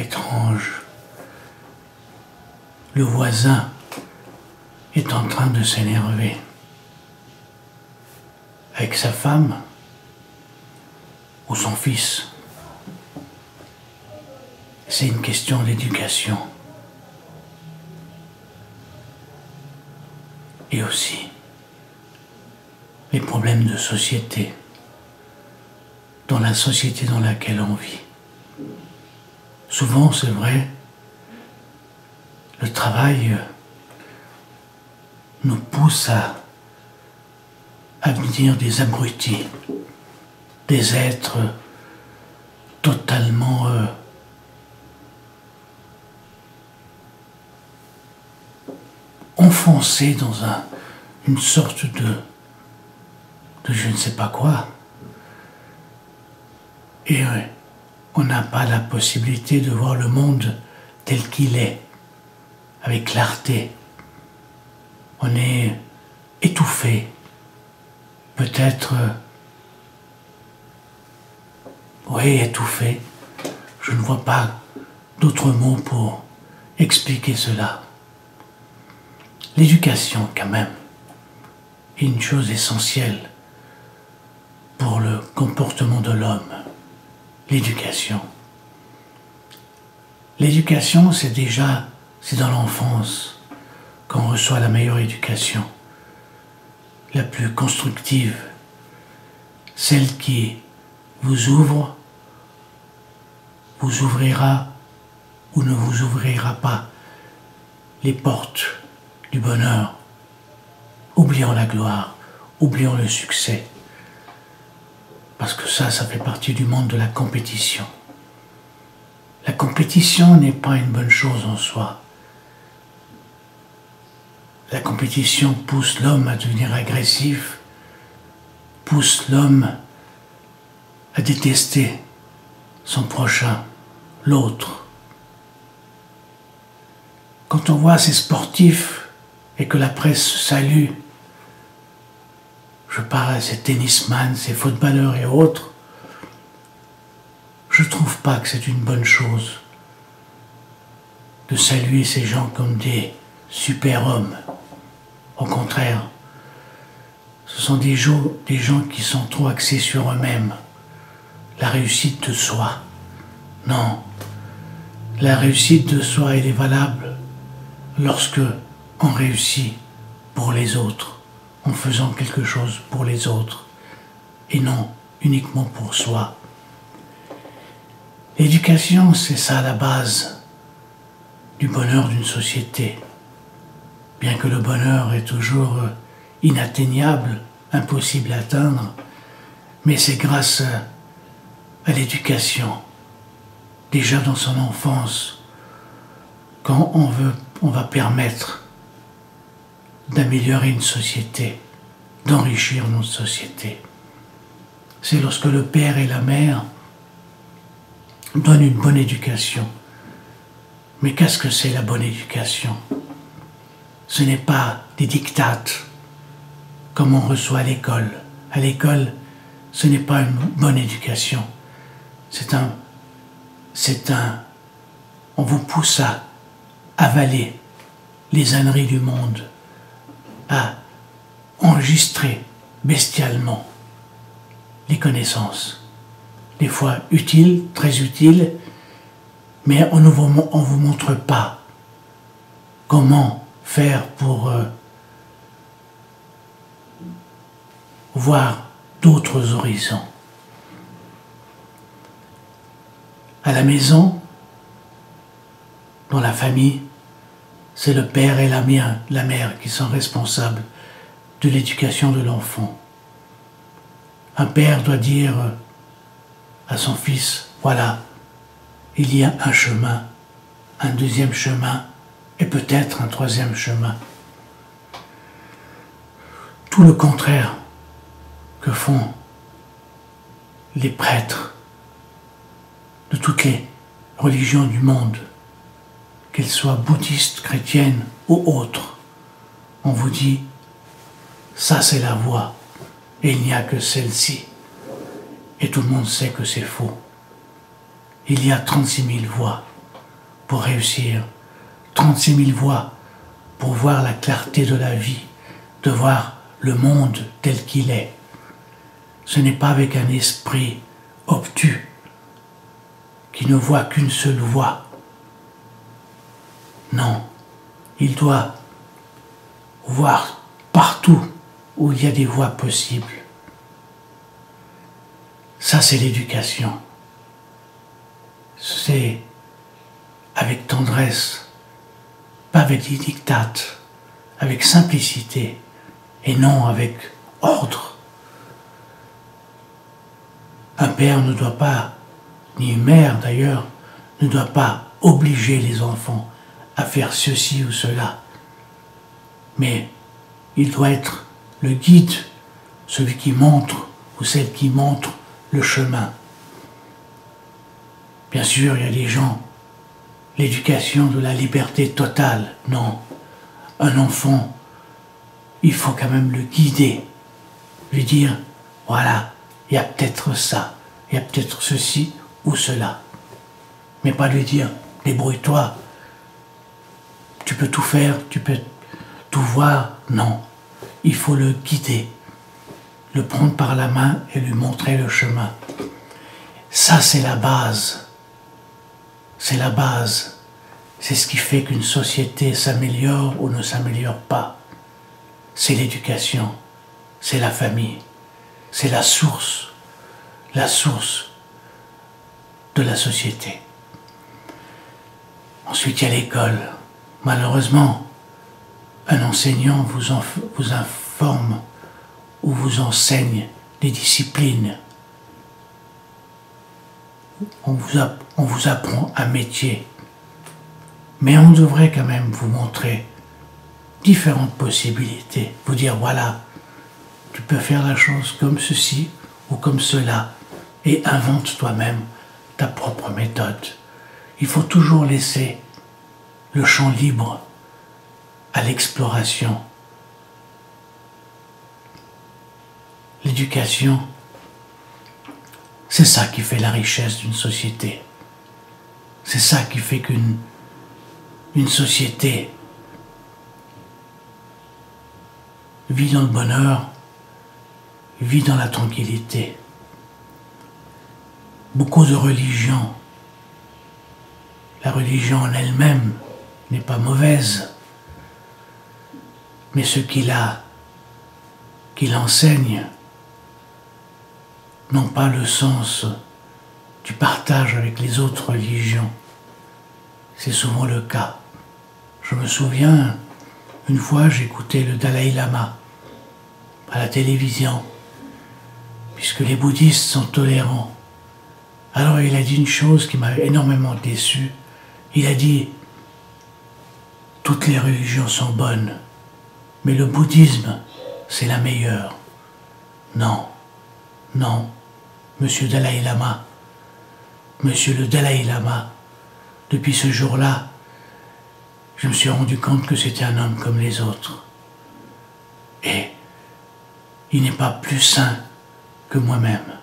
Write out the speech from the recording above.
étrange. Le voisin est en train de s'énerver avec sa femme ou son fils. C'est une question d'éducation. Et aussi les problèmes de société, dans la société dans laquelle on vit. Souvent, c'est vrai, le travail nous pousse à devenir des abrutis, des êtres totalement enfoncés dans une sorte de je ne sais pas quoi. Et on n'a pas la possibilité de voir le monde tel qu'il est, avec clarté. On est étouffé, peut-être, oui, étouffé. Je ne vois pas d'autres mots pour expliquer cela. L'éducation, quand même, est une chose essentielle pour le comportement de l'homme. L'éducation. L'éducation, c'est dans l'enfance qu'on reçoit la meilleure éducation, la plus constructive, celle qui vous ouvre, vous ouvrira ou ne vous ouvrira pas les portes du bonheur. Oublions la gloire, oublions le succès, parce que ça fait partie du monde de la compétition. La compétition n'est pas une bonne chose en soi. La compétition pousse l'homme à devenir agressif, pousse l'homme à détester son prochain, l'autre. Quand on voit ces sportifs et que la presse salue, je parle à ces tennisman, ces footballeurs et autres, je ne trouve pas que c'est une bonne chose de saluer ces gens comme des super-hommes. Au contraire, ce sont des gens qui sont trop axés sur eux-mêmes. La réussite de soi. Non, la réussite de soi, elle est valable lorsque on réussit pour les autres, en faisant quelque chose pour les autres, et non uniquement pour soi. L'éducation, c'est ça la base du bonheur d'une société. Bien que le bonheur est toujours inatteignable, impossible à atteindre, mais c'est grâce à l'éducation, déjà dans son enfance, quand on va permettre d'améliorer une société, d'enrichir notre société. C'est lorsque le père et la mère donnent une bonne éducation. Mais qu'est-ce que c'est la bonne éducation? Ce n'est pas des dictates comme on reçoit à l'école. À l'école, ce n'est pas une bonne éducation. On vous pousse à avaler les âneries du monde, à enregistrer bestialement les connaissances, des fois utiles, très utiles, mais on ne vous montre pas comment faire pour voir d'autres horizons. À la maison, dans la famille, c'est le père et la mère qui sont responsables de l'éducation de l'enfant. Un père doit dire à son fils, voilà, il y a un chemin, un deuxième chemin et peut-être un troisième chemin. Tout le contraire que font les prêtres de toutes les religions du monde, qu'elles soient bouddhistes, chrétiennes ou autres. On vous dit, ça c'est la voie, et il n'y a que celle-ci. Et tout le monde sait que c'est faux. Il y a 36 000 voies. pour réussir, 36 000 voies pour voir la clarté de la vie, de voir le monde tel qu'il est. Ce n'est pas avec un esprit obtus qui ne voit qu'une seule voie. Non, il doit voir partout où il y a des voies possibles. Ça, c'est l'éducation. C'est avec tendresse, pas avec des dictates, avec simplicité et non avec ordre. Un père ne doit pas, ni une mère d'ailleurs, ne doit pas obliger les enfants à faire ceci ou cela. Mais il doit être le guide, celui qui montre ou celle qui montre le chemin. Bien sûr, il y a des gens, l'éducation de la liberté totale, non. Un enfant, il faut quand même le guider, lui dire, voilà, il y a peut-être ça, il y a peut-être ceci ou cela. Mais pas lui dire, débrouille-toi, tu peux tout faire, tu peux tout voir, non. Il faut le guider, le prendre par la main et lui montrer le chemin. Ça, c'est la base. C'est la base. C'est ce qui fait qu'une société s'améliore ou ne s'améliore pas. C'est l'éducation, c'est la famille, c'est la source de la société. Ensuite, il y a l'école. Malheureusement, un enseignant vous informe ou vous enseigne des disciplines. On vous apprend un métier. Mais on devrait quand même vous montrer différentes possibilités. Vous dire, voilà, tu peux faire la chose comme ceci ou comme cela. Et invente toi-même ta propre méthode. Il faut toujours laisser le champ libre à l'exploration. L'éducation, c'est ça qui fait la richesse d'une société. C'est ça qui fait qu'une société vit dans le bonheur, vit dans la tranquillité. Beaucoup de religions, la religion en elle-même n'est pas mauvaise, mais ceux qui l'enseignent n'ont pas le sens du partage avec les autres religions. C'est souvent le cas. Je me souviens, une fois j'écoutais le Dalai Lama à la télévision, puisque les bouddhistes sont tolérants. Alors il a dit une chose qui m'a énormément déçu. Il a dit, toutes les religions sont bonnes, mais le bouddhisme, c'est la meilleure. Non, non, monsieur le Dalai Lama, depuis ce jour-là, je me suis rendu compte que c'était un homme comme les autres. Et il n'est pas plus saint que moi-même.